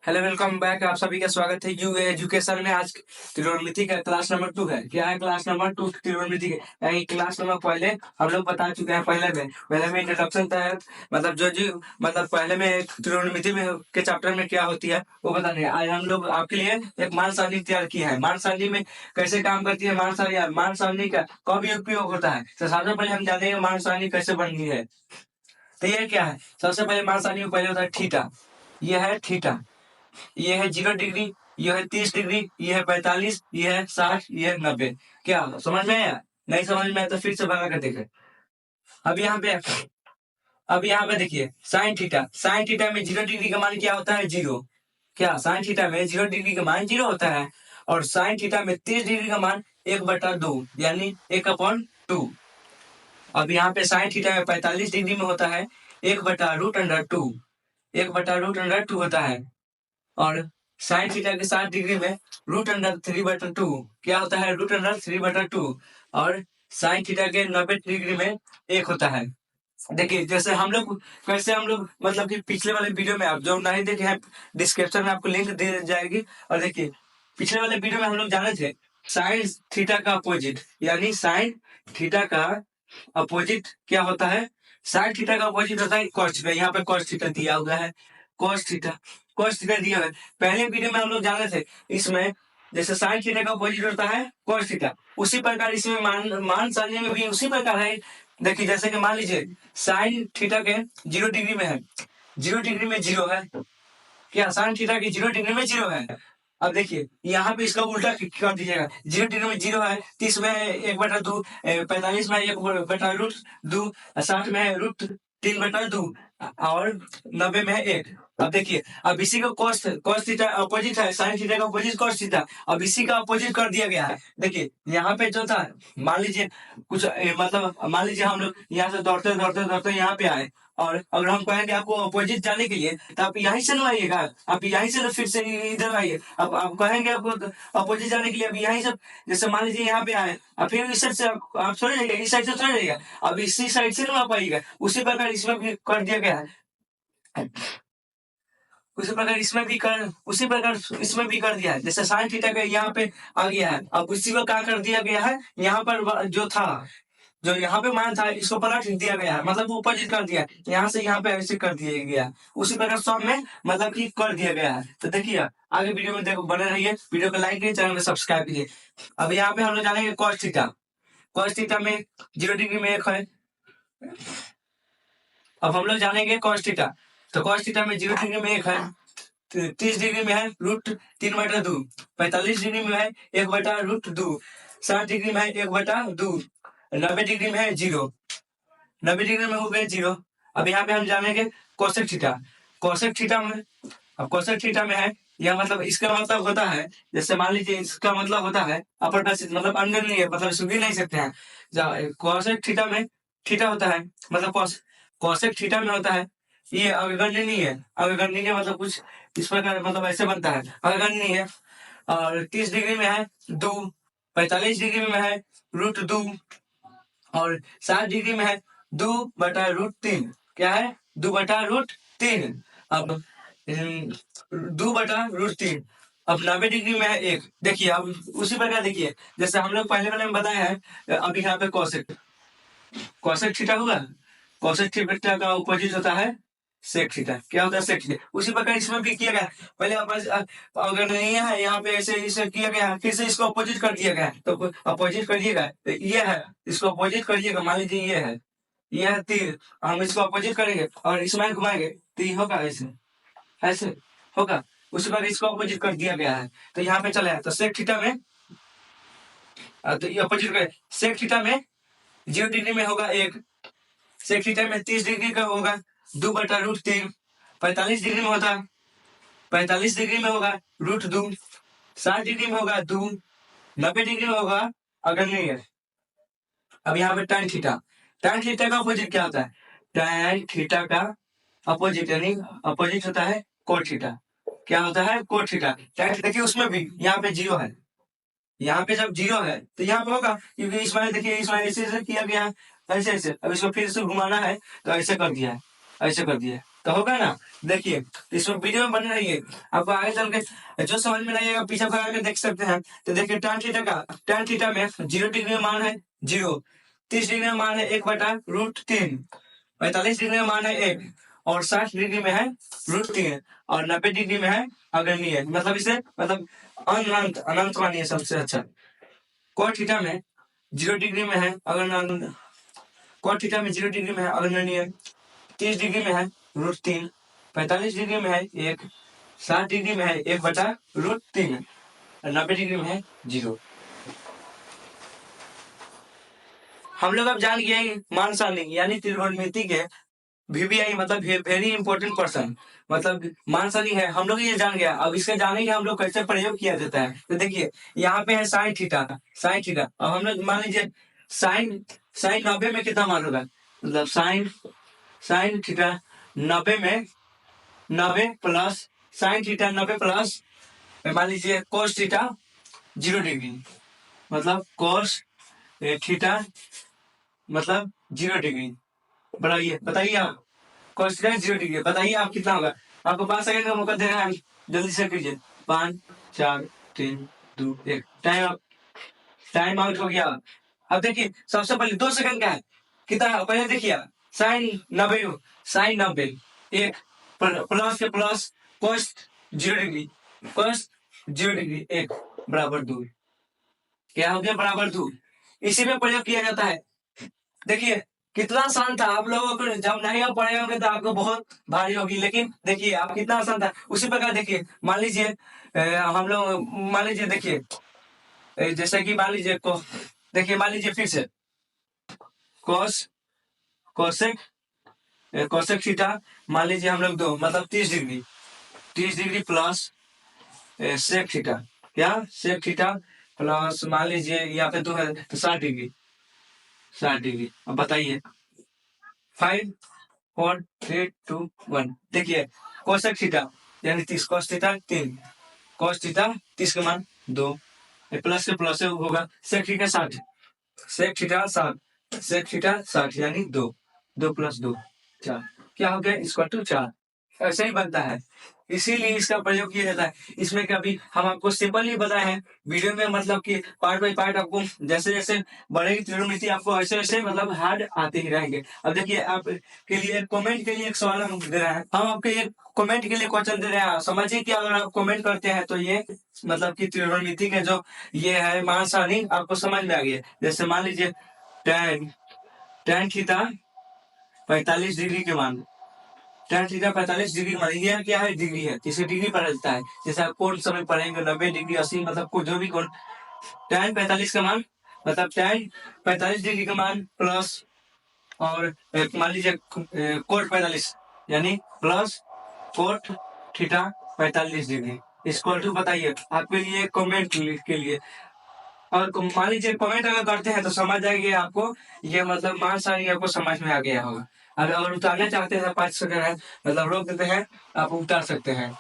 Hello welcome back. आप सभी का स्वागत है यू एजुकेशन में। आज त्रिकोणमिति का क्लास नंबर 2 है। क्या है क्लास नंबर 2 त्रिकोणमिति के क्लास नंबर पहले हम लोग बता चुके हैं। पहले में इंट्रोडक्शन था, मतलब जो मतलब पहले में त्रिकोणमिति में के चैप्टर में क्या होती है वो बताने। आज हम लोग आपके लिए एक मान सारणी तैयार की है। मान सारणी में कैसे काम करती है मान सारणी का कब उपयोग होता है। तो सबसे पहले हम जानेंगे मान सारणी कैसे बनती है। तो ये क्या है, सबसे पहले मान सारणी में पहले होता है थीटा। यह है थीटा, ये है 0 डिग्री, ये है 30 डिग्री, ये है 45, ये है 60, ये है 90। क्या समझ में आया? नहीं समझ में आया तो फिर से बना कर देखे। अब यहाँ पे अब यहाँ पे देखिए साइन थीटा में 0 डिग्री का मान क्या होता है? 0। क्या साइन थीटा में 0 डिग्री का मान 0 होता है। और साइन थीटा में 30 डिग्री का मान 1/2 यानी 1/2। अब यहाँ पे साइन थीटा में 45 डिग्री में होता है 1/√2। 1/√2 होता है। और साइन थीटा के 60 डिग्री में √3/2 क्या होता है? √3/2। और साइन थीटा के 90 डिग्री में 1 होता है। देखिए जैसे हम लोग मतलब कि पिछले वाले वीडियो में, आप जो नहीं देखे हैं डिस्क्रिप्शन में आपको लिंक दे जाएगी। और देखिए पिछले वाले वीडियो में हम लोग जाने थे साइन थीटा का अपोजिट, यानी साइन थीटा का अपोजिट क्या होता है? साइन थीटा का अपोजिट होता है कॉस थीटा। यहाँ पे कॉस थीटा दिया हुआ है, कॉस थीटा दिया हुआ है। पहले वीडियो में हम लोग जाने थे इसमें जैसे साइन थीटा का अपोजिट होता है कॉस थीटा, उसी प्रकार इसमें मान सारणी में भी उसी प्रकार है। देखिए जैसे कि मान लीजिए साइन थीटा के 0 डिग्री में है, 0 डिग्री में 0 है। क्या साइन थीटा की 0 डिग्री में 0 है? अब देखिए यहाँ पे इसका उल्टा कर दीजिएगा। 0 डिग्री में 0 है, 30 में 1/2, 45 में 1/√2, 60 में √3/2 और 90 में 1। अब देखिए अब इसी को cos थीटा अपोजिट है, साइन थीटा का अपोजिट cos थीटा। अब इसी का अपोजिट कर दिया गया है। देखिए यहाँ पे जो था, मान लीजिए कुछ मतलब मान लीजिए हम लोग यहाँ से दौड़ते दौड़ते दौड़ते यहाँ पे आए। और अगर हम कहेंगे आपको अपोजिट जाने के लिए तो आप यहीं से ना आइएगा, आप यहीं से फिर से इधर आइए। अब आप कहेंगे आपको अपोजिट जाने के लिए, अब यहीं से जैसे मान लीजिए यहाँ पे आए, अब फिर इस साइड से आप थोड़े जाइएगा, इस साइड से थोड़े जाइएगा। अब इसी साइड से ना आप आइएगा। उसी प्रकार इसमें भी कर दिया गया है, उसी प्रकार इसमें भी कर दिया है। जैसे साइन थीटा का यहाँ पे आ गया है, अब उसी को क्या कर दिया गया है, यहाँ पर जो था, जो यहाँ पे मान था इसको पलट दिया गया है, मतलब अपोजिट कर दिया है। यहाँ से यहाँ पे ऐसे कर दिया गया है। उसी प्रकार सब में मतलब कि कर दिया गया है। तो देखिए आगे वीडियो में देखो, बने रहिए, वीडियो को लाइक कीजिए, चैनल में सब्सक्राइब कीजिए। अब यहाँ पे हम लोग जानेंगे cos थीटा। cos थीटा में 0 डिग्री में 1 है। अब हम लोग जानेंगे cos थीटा। तो cos थीटा में 0 डिग्री में 1 है, 30 डिग्री में है √3/2, 45 डिग्री में है 1/√2, 60 डिग्री में है 1/2, 90 डिग्री में है 0। 90 डिग्री में हो गए 0। अब यहाँ पे हम जानेंगे कोसेक थीटा। कोसेक थीटा में, अब कोसेक थीटा में है, यह मतलब इसका मतलब होता है, जैसे मान लीजिए इसका मतलब होता है अपर बेसिस, मतलब अंडर नहीं है, मतलब इसको गिन नहीं सकते हैं। कोसेक थीटा में थीटा होता है, मतलब कोसेक थीटा में होता है, ये अग्रगण्य नहीं है। अग्रगण्य नहीं है मतलब कुछ इस प्रकार, मतलब ऐसे बनता है, अग्रगण्य नहीं है। और 30 डिग्री में है 2, 45 डिग्री में है √2 और 60 डिग्री में है 2/√3। क्या है? 2/√3। अब 2/√3। अब 90 डिग्री में है 1। देखिए अब उसी प्रकार देखिए जैसे हम लोग पहले वाले में बताया है। अब यहाँ पे कौशिक कौशिक थीटा हुआ, कौशिक थीटा का अपोजिट होता है सेक थीटा। क्या होता है? Sec theta. उसी प्रकार इसमें भी किया गया। पहले अगर नहीं है यहाँ पे ऐसे इसे किया गया, फिर से इसको अपोजिट कर दिया गया। तो अपोजिट करिएगा तो ये है, इसको अपोजिट करिएगा। मान लीजिए ये है तीर, हम इसको अपोजिट करेंगे और इसमें घुमाएंगे तो ये होगा ऐसे, ऐसे होगा। उसी प्रकार इसको अपोजिट कर दिया गया है। तो यहाँ पे चला है तो सेक थीटा में, तो ये अपोजिट करें। सेक थीटा में 0 डिग्री में होगा 1, सेक थीटा में 30 डिग्री का होगा 2/√3, 45 डिग्री में होता है 45 डिग्री में होगा √2, 60 डिग्री में होगा 2, 90 डिग्री में होगा अगर नहीं है। अब यहाँ पे tan थीटा का अपोजिट क्या होता है? tan थीटा का अपोजिट यानी अपोजिट होता है cot थीटा। क्या होता है? cot theta. tan थीटा की उसमें भी यहाँ पे 0 है, यहाँ पे जब 0 है तो यहाँ पे होगा, क्योंकि इसमें देखिए इसमें ऐसे किया गया है, ऐसे ऐसे। अब इसको फिर से घुमाना है तो ऐसे कर दिया है, ऐसे कर दिया है तो होगा ना। देखिए इसमें वीडियो में बने रहिए, आपको आगे चल के जो समझ में नहीं आएगा पीछे लगा के देख सकते हैं। तो देखिए tan थीटा में 0 डिग्री में मान है 0, 30 डिग्री में मान है 1/√3, 45 डिग्री में मान है 1 और 60 डिग्री में है √3 और 90 डिग्री में है अग्रणीय, मतलब इसे मतलब अनंत अनंत मानिए सबसे अच्छा। cot थीटा में 0 डिग्री में है अग्रणीय, cot थीटा में 0 डिग्री में है अग्रणीय, 30 डिग्री में है √3, 45 डिग्री में है 1, 60 डिग्री में है 1/√3 और 90 डिग्री में है 0। हम लोग अब जान गए मान सारणी यानी त्रिकोणमिति के VBI मतलब वेरी इंपॉर्टेंट पर्सन, मतलब मान सारणी है हम लोग ये जान गया। अब इसके जानेंगे हम लोग कैसे प्रयोग किया जाता है। तो देखिए यहाँ पे है साइन थीटा, अब हम लोग मान लीजिए साइन साइन 90 में कितना मान होगा, मतलब साइन थीटा 90 में 90 प्लस साइन थीटा 90 प्लस मान लीजिए कोस थीटा 0 डिग्री, मतलब कोस थीटा मतलब 0 डिग्री। बताइए आप कोस थीटा 0 डिग्री, बताइए आप कितना होगा। आपको 5 सेकंड का मौका दे रहे हैं, जल्दी से कीजिए। 5 4 3 2 1 टाइम आउट हो गया। अब देखिए सबसे पहले 2 सेकंड का है कितना है पहले देखिए। साइन 90 एक प्लस के प्लस कोस 0 डिग्री, कोस 0 डिग्री 1 बराबर 2, क्या हो गया बराबर 2। इसी में प्रयोग किया जाता है। देखिए कितना आसान था, आप लोगों को जब नहीं आप पढ़े होंगे तो आपको बहुत भारी होगी, लेकिन देखिए आप कितना आसान था। उसी प्रकार देखिए मान लीजिए हम लोग मान लीजिए देखिए जैसे कि मान लीजिए देखिए मान लीजिए फिर से कोसेक थीटा मान लीजिए हम लोग 2 मतलब 30 डिग्री प्लस सेक थीटा, क्या सेक थीटा प्लस मान लीजिए यहाँ पे 2 है तो 60 डिग्री। अब बताइए 5 4 3 2 1। देखिए कोसेक थीटा यानी 30 कोस थीटा 3 कोस थीटा 30 का मान 2 प्लस के प्लस होगा सेक थीटा 60, सेक थीटा 60 यानी 2 2 + 2 4, क्या हो गया इसका 4। ऐसे ही बनता है, इसीलिए इसका प्रयोग किया जाता है। इसमें कभी हम आपको सिंपल ही बताए हैं वीडियो में, मतलब कि पार्ट बाय पार्ट आपको जैसे जैसे बढ़ेगी त्रिकोणमिति आपको ऐसे ऐसे मतलब हार्ड आते ही रहेंगे। अब देखिए आप के लिए कमेंट के लिए एक सवाल हम दे रहे हैं, हम आपके एक कमेंट के लिए क्वेश्चन दे रहे हैं। समझिए कि अगर आप कमेंट करते हैं तो ये मतलब कि त्रिकोणमिति के जो ये है मान सारणी आपको समझ में आ गई है। जैसे मान लीजिए tan थीटा 45 डिग्री के मान, tan थीटा 45 डिग्री मान, ये क्या है डिग्री है, इसे डिग्री पढ़ा जाता है। जैसे आप कोण समय पढ़ेंगे 90 डिग्री 80 मतलब कोई जो भी कोण, tan 45 का मान मतलब tan 45 डिग्री का मान प्लस और मान लीजिए कोट 45 यानी प्लस कोट थीटा 45 डिग्री इसको टू बताइए आपके लिए कमेंट के लिए। और मान लीजिए कमेंट अगर करते हैं तो समझ जाएंगे आपको, ये मतलब मान सारी आपको समझ में आ गया होगा। अगर उतारना चाहते हैं 5 सेकंड है मतलब रोक देते हैं, आप उतार सकते हैं।